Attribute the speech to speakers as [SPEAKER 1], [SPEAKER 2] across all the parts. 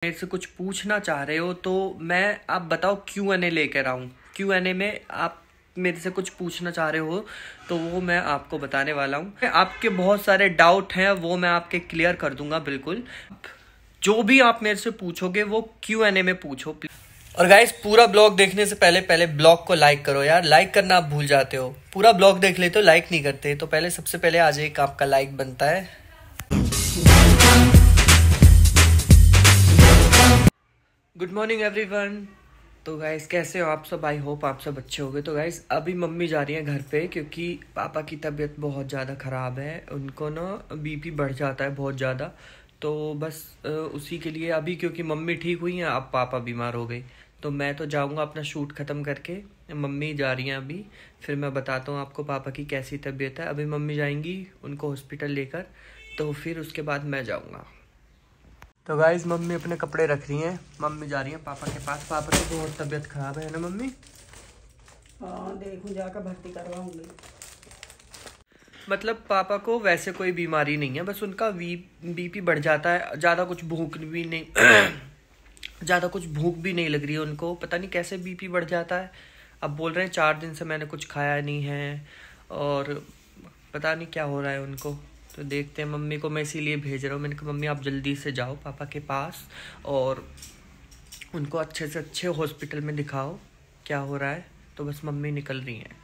[SPEAKER 1] मेरे से कुछ पूछना चाह रहे हो तो मैं आप बताओ Q&A लेकर आऊँ। Q&A में आप मेरे से कुछ पूछना चाह रहे हो तो वो मैं आपको बताने वाला हूँ। आपके बहुत सारे डाउट हैं वो मैं आपके क्लियर कर दूंगा। बिल्कुल जो भी आप मेरे से पूछोगे वो Q&A में पूछो। और गाइस पूरा ब्लॉग देखने से पहले ब्लॉग को लाइक करो यार। लाइक करना आप भूल जाते हो, पूरा ब्लॉग देख लेते हो लाइक नहीं करते। तो सबसे पहले आज एक आपका लाइक बनता है। Good morning everyone. तो गाइस कैसे हो आप सब? आई होप आप सब अच्छे होंगे। तो गाइस अभी मम्मी जा रही है घर पे क्योंकि पापा की तबीयत बहुत ज़्यादा ख़राब है। उनको ना बीपी बढ़ जाता है बहुत ज़्यादा। तो बस उसी के लिए अभी क्योंकि मम्मी ठीक हुई हैं अब पापा बीमार हो गए। तो मैं तो जाऊंगा अपना शूट ख़त्म करके, मम्मी जा रही हैं अभी। फिर मैं बताता हूँ आपको पापा की कैसी तबीयत है। अभी मम्मी जाएंगी उनको हॉस्पिटल लेकर, तो फिर उसके बाद मैं जाऊँगा। तो गाइज मम्मी अपने कपड़े रख रही हैं, मम्मी जा रही हैं पापा के पास। पापा की बहुत तबीयत खराब है ना मम्मी?
[SPEAKER 2] हाँ देखूं, जाकर भर्ती करवाऊंगी।
[SPEAKER 1] मतलब पापा को वैसे कोई बीमारी नहीं है, बस उनका बीपी बढ़ जाता है। ज़्यादा कुछ भूख भी नहीं ज़्यादा कुछ भूख भी नहीं लग रही है उनको, पता नहीं कैसे बीपी बढ़ जाता है। अब बोल रहे हैं 4 दिन से मैंने कुछ खाया नहीं है और पता नहीं क्या हो रहा है उनको। तो देखते हैं, मम्मी को मैं इसीलिए भेज रहा हूँ। मैंने कहा मम्मी आप जल्दी से जाओ पापा के पास और उनको अच्छे से अच्छे हॉस्पिटल में दिखाओ क्या हो रहा है। तो बस मम्मी निकल रही हैं।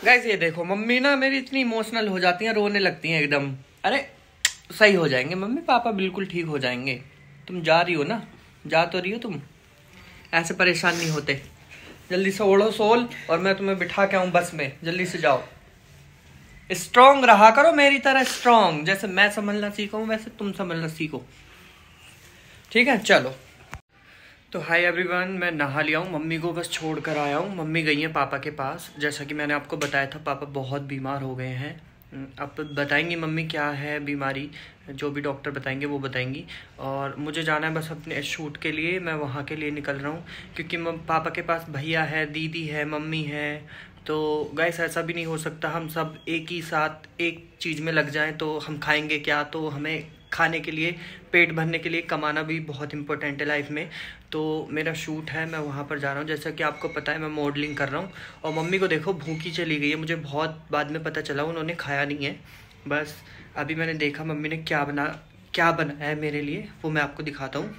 [SPEAKER 1] गाइस ये देखो मम्मी ना मेरी इतनी इमोशनल हो जाती हैं, रोने लगती हैं एकदम। अरे सही हो जाएंगे मम्मी, पापा बिल्कुल ठीक हो जाएंगे। तुम जा रही हो ना, जा तो रही हो तुम, ऐसे परेशान नहीं होते। जल्दी से ओढ़ो सोल और मैं तुम्हें बिठा के आऊँ बस में। जल्दी से जाओ, स्ट्रॉन्ग रहा करो मेरी तरह स्ट्रॉन्ग। जैसे मैं संभलना सीखा हूँ वैसे तुम संभलना सीखो, ठीक है? चलो। तो हाय एवरीवन, मैं नहा लिया हूँ, मम्मी को बस छोड़ कर आया हूँ। मम्मी गई हैं पापा के पास। जैसा कि मैंने आपको बताया था पापा बहुत बीमार हो गए हैं। अब बताएंगी मम्मी क्या है बीमारी, जो भी डॉक्टर बताएंगे वो बताएंगी। और मुझे जाना है बस अपने शूट के लिए, मैं वहाँ के लिए निकल रहा हूँ क्योंकि पापा के पास भैया है, दीदी है, मम्मी है। तो गाइस ऐसा भी नहीं हो सकता हम सब एक ही साथ एक चीज़ में लग जाएं तो हम खाएंगे क्या? तो हमें खाने के लिए, पेट भरने के लिए कमाना भी बहुत इंपॉर्टेंट है लाइफ में। तो मेरा शूट है, मैं वहाँ पर जा रहा हूँ। जैसा कि आपको पता है मैं मॉडलिंग कर रहा हूँ। और मम्मी को देखो भूखी चली गई है, मुझे बहुत बाद में पता चला उन्होंने खाया नहीं है। बस अभी मैंने देखा मम्मी ने क्या बनाया है मेरे लिए, वो मैं आपको दिखाता हूँ।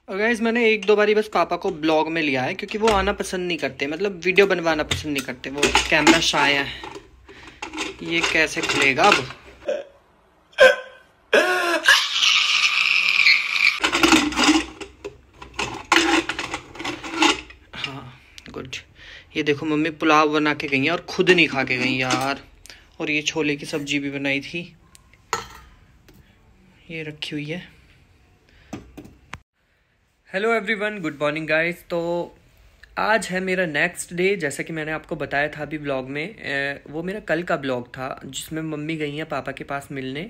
[SPEAKER 1] और गाइस मैंने 1-2 बारी बस पापा को ब्लॉग में लिया है क्योंकि वो आना पसंद नहीं करते, मतलब वीडियो बनवाना पसंद नहीं करते। वो कैमरा शाय है। ये कैसे खुलेगा अब? हाँ गुड। ये देखो मम्मी पुलाव बना के गई हैं और खुद नहीं खा के गई यार। और ये छोले की सब्जी भी बनाई थी, ये रखी हुई है। Hello everyone, good morning guys. तो आज है मेरा नेक्स्ट डे। जैसा कि मैंने आपको बताया था अभी ब्लॉग में, वो मेरा कल का ब्लॉग था जिसमें मम्मी गई हैं पापा के पास मिलने।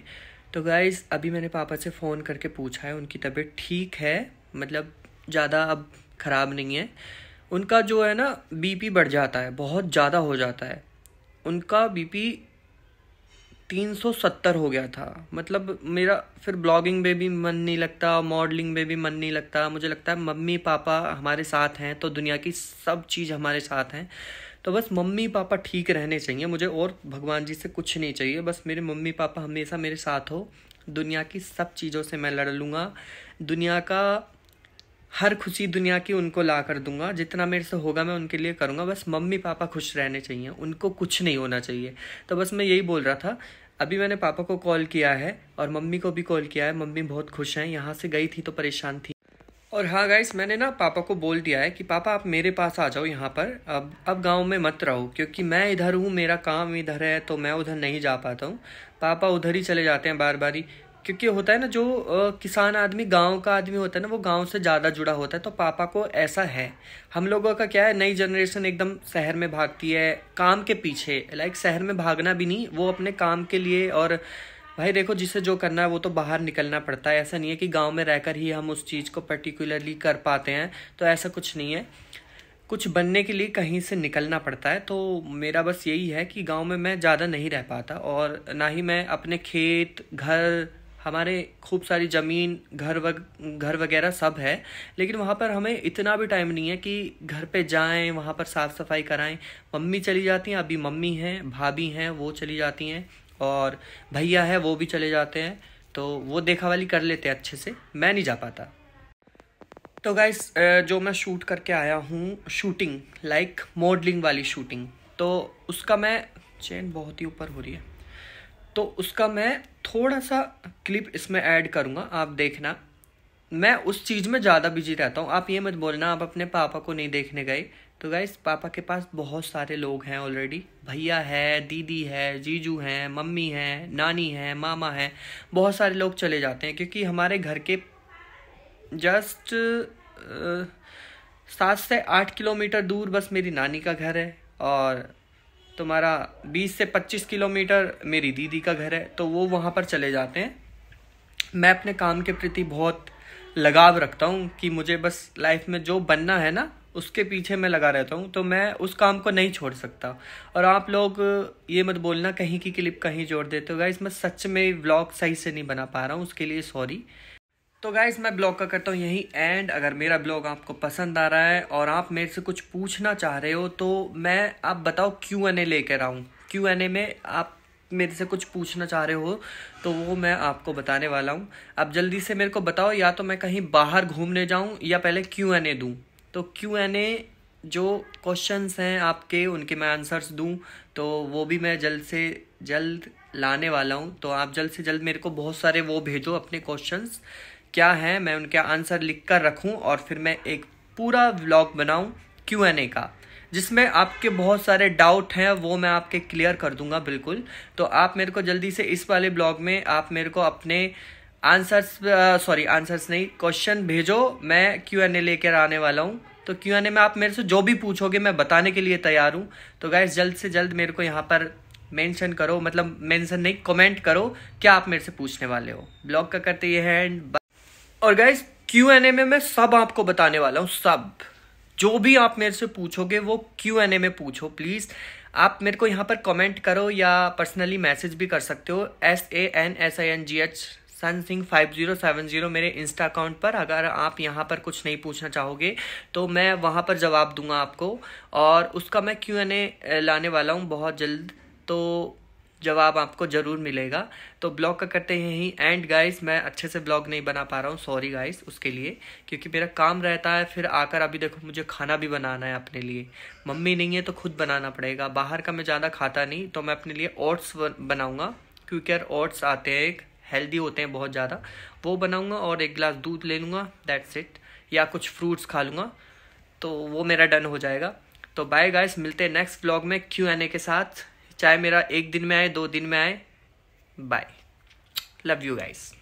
[SPEAKER 1] तो गाइस अभी मैंने पापा से फ़ोन करके पूछा है, उनकी तबीयत ठीक है, मतलब ज़्यादा अब ख़राब नहीं है। उनका जो है ना बीपी बढ़ जाता है, बहुत ज़्यादा हो जाता है। उनका बीपी 370 हो गया था। मतलब मेरा फिर ब्लॉगिंग में भी मन नहीं लगता, मॉडलिंग में भी मन नहीं लगता। मुझे लगता है मम्मी पापा हमारे साथ हैं तो दुनिया की सब चीज़ हमारे साथ हैं। तो बस मम्मी पापा ठीक रहने चाहिए मुझे, और भगवान जी से कुछ नहीं चाहिए। बस मेरे मम्मी पापा हमेशा मेरे साथ हो। दुनिया की सब चीज़ों से मैं लड़ लूँगा, दुनिया का हर खुशी दुनिया की उनको ला कर दूंगा। जितना मेरे से होगा मैं उनके लिए करूँगा। बस मम्मी पापा खुश रहने चाहिए, उनको कुछ नहीं होना चाहिए। तो बस मैं यही बोल रहा था। अभी मैंने पापा को कॉल किया है और मम्मी को भी कॉल किया है। मम्मी बहुत खुश हैं, यहाँ से गई थी तो परेशान थी। और हाँ गाइस मैंने ना पापा को बोल दिया है कि पापा आप मेरे पास आ जाओ यहाँ पर, अब गांव में मत रहो क्योंकि मैं इधर हूँ, मेरा काम इधर है तो मैं उधर नहीं जा पाता हूँ। पापा उधर ही चले जाते हैं बार बारी, क्योंकि होता है ना जो किसान आदमी, गांव का आदमी होता है ना, वो गांव से ज़्यादा जुड़ा होता है। तो पापा को ऐसा है। हम लोगों का क्या है, नई जनरेशन एकदम शहर में भागती है काम के पीछे। लाइक शहर में भागना भी नहीं, वो अपने काम के लिए। और भाई देखो जिसे जो करना है वो तो बाहर निकलना पड़ता है। ऐसा नहीं है कि गांव में रहकर ही हम उस चीज़ को पर्टिकुलरली कर पाते हैं, तो ऐसा कुछ नहीं है। कुछ बनने के लिए कहीं से निकलना पड़ता है। तो मेरा बस यही है कि गांव में मैं ज़्यादा नहीं रह पाता और ना ही मैं अपने खेत घर हमारे खूब सारी ज़मीन, घर वगैरह सब है, लेकिन वहाँ पर हमें इतना भी टाइम नहीं है कि घर पे जाएं, वहाँ पर साफ़ सफाई कराएं। मम्मी चली जाती हैं, अभी मम्मी हैं, भाभी हैं, वो चली जाती हैं, और भैया है वो भी चले जाते हैं, तो वो देखा वाली कर लेते हैं अच्छे से, मैं नहीं जा पाता। तो गाइस जो मैं शूट करके आया हूँ, शूटिंग लाइक मॉडलिंग वाली शूटिंग, तो उसका मैं चेन बहुत ही ऊपर हो रही है, तो उसका मैं थोड़ा सा क्लिप इसमें ऐड करूँगा, आप देखना। मैं उस चीज़ में ज़्यादा बिजी रहता हूँ, आप ये मत बोलना आप अपने पापा को नहीं देखने गए। तो गाइस पापा के पास बहुत सारे लोग हैं ऑलरेडी, भैया है, दीदी है, जीजू हैं, मम्मी है, नानी है, मामा है, बहुत सारे लोग चले जाते हैं, क्योंकि हमारे घर के जस्ट 7 से 8 किलोमीटर दूर बस मेरी नानी का घर है, और तुम्हारा 20 से 25 किलोमीटर मेरी दीदी का घर है, तो वो वहाँ पर चले जाते हैं। मैं अपने काम के प्रति बहुत लगाव रखता हूँ कि मुझे बस लाइफ में जो बनना है ना उसके पीछे मैं लगा रहता हूँ, तो मैं उस काम को नहीं छोड़ सकता। और आप लोग ये मत बोलना कहीं की क्लिप कहीं जोड़ देते हो। गाइस मैं सच में व्लॉग सही से नहीं बना पा रहा हूँ, उसके लिए सॉरी। तो गाइस मैं ब्लॉग का करता हूँ यही एंड। अगर मेरा ब्लॉग आपको पसंद आ रहा है और आप मेरे से कुछ पूछना चाह रहे हो, तो मैं आप बताओ Q&A लेकर आऊँ। Q&A में आप मेरे से कुछ पूछना चाह रहे हो तो वो मैं आपको बताने वाला हूँ। आप जल्दी से मेरे को बताओ, या तो मैं कहीं बाहर घूमने जाऊँ या पहले Q&A दूँ। तो Q&A जो क्वेश्चंस हैं आपके, उनके मैं आंसर्स दूँ, तो वो भी मैं जल्द से जल्द लाने वाला हूँ। तो आप जल्द से जल्द मेरे को बहुत सारे वो भेजो अपने क्वेश्चंस क्या हैं, मैं उनके आंसर लिख कर रखूँ, और फिर मैं एक पूरा व्लॉग बनाऊँ Q&A का, जिसमें आपके बहुत सारे डाउट हैं वो मैं आपके क्लियर कर दूंगा बिल्कुल। तो आप मेरे को जल्दी से इस वाले ब्लॉग में आप मेरे को अपने आंसर्स नहीं, क्वेश्चन भेजो, मैं Q&A लेकर आने वाला हूँ। तो Q&A में आप मेरे से जो भी पूछोगे मैं बताने के लिए तैयार हूँ। तो गाइस जल्द से जल्द मेरे को यहाँ पर मेंशन करो, मतलब मेंशन नहीं, कमेंट करो क्या आप मेरे से पूछने वाले हो। ब्लॉग का करते ये है। और गाइस Q&A में मैं सब आपको बताने वाला हूँ, सब जो भी आप मेरे से पूछोगे वो Q&A में पूछो प्लीज़। आप मेरे को यहाँ पर कमेंट करो या पर्सनली मैसेज भी कर सकते हो, SANSINGH सनसिंह 5070 मेरे इंस्टा अकाउंट पर। अगर आप यहाँ पर कुछ नहीं पूछना चाहोगे तो मैं वहाँ पर जवाब दूंगा आपको, और उसका मैं Q&A लाने वाला हूँ बहुत जल्द, तो जवाब आपको ज़रूर मिलेगा। तो ब्लॉग का करते हैं यही एंड। गाइस मैं अच्छे से ब्लॉग नहीं बना पा रहा हूँ, सॉरी गाइस उसके लिए, क्योंकि मेरा काम रहता है, फिर आकर अभी देखो मुझे खाना भी बनाना है अपने लिए, मम्मी नहीं है तो खुद बनाना पड़ेगा। बाहर का मैं ज़्यादा खाता नहीं, तो मैं अपने लिए ओट्स बनाऊँगा, क्योंकि ओट्स आते हैं, एक हेल्दी होते हैं बहुत ज़्यादा, वो बनाऊँगा, और 1 गिलास दूध ले लूँगा, दैट्स इट, या कुछ फ्रूट्स खा लूँगा, तो वो मेरा डन हो जाएगा। तो बाय गाइस, मिलते हैं नेक्स्ट ब्लॉग में Q&A के साथ, चाहे मेरा 1 दिन में आए 2 दिन में आए। Bye, love you guys.